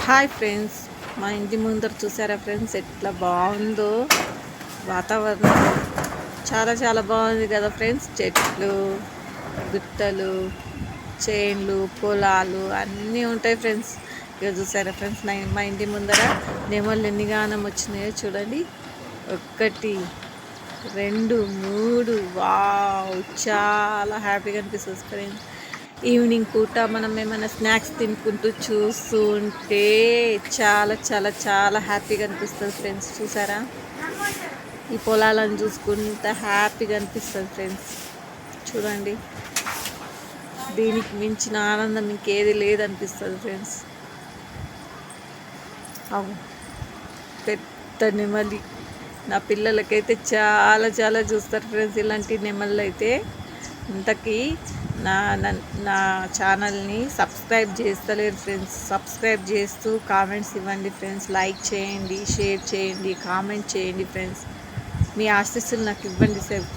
Hi friends, మా ఇంటి ముందర చూసారా ఫ్రెండ్స్ ఎట్లా బాగుందో వాతావరణం. చాలా చాలా బాగుంది కదా ఫ్రెండ్స్. చెట్లు, గుట్టలు, చేన్లు, పొలాలు అన్నీ ఉంటాయి ఫ్రెండ్స్. ఇక చూసారా ఫ్రెండ్స్, మా ఇంటి ముందర నెమళ్ళు ఎన్ని గానం వచ్చినాయో చూడండి. 1 2 3 వావ్, చాలా హ్యాపీగా అనిపిస్తుంది ఫ్రెండ్స్. ఈవినింగ్ పూట మనం ఏమైనా స్నాక్స్ తినుకుంటూ చూస్తూ ఉంటే చాలా చాలా చాలా హ్యాపీగా అనిపిస్తుంది ఫ్రెండ్స్. చూసారా, ఈ పొలాలను చూసుకుంటే హ్యాపీగా అనిపిస్తుంది ఫ్రెండ్స్. చూడండి, దీనికి మించిన ఆనందం ఇంకేది లేదనిపిస్తుంది ఫ్రెండ్స్. అవు పెద్ద నెమలి, నా పిల్లలకైతే చాలా చాలా చూస్తారు ఫ్రెండ్స్ ఇలాంటి నెమళ్ళు అయితే. ఇంతకీ నా నా ఛానల్ని సబ్స్క్రైబ్ చేస్తలేరు ఫ్రెండ్స్. సబ్స్క్రైబ్ చేస్తూ కామెంట్స్ ఇవ్వండి ఫ్రెండ్స్. లైక్ చేయండి, షేర్ చేయండి, కామెంట్ చేయండి ఫ్రెండ్స్. మీ ఆశీస్సులు నాకు ఇవ్వండి ఫ్రెండ్స్.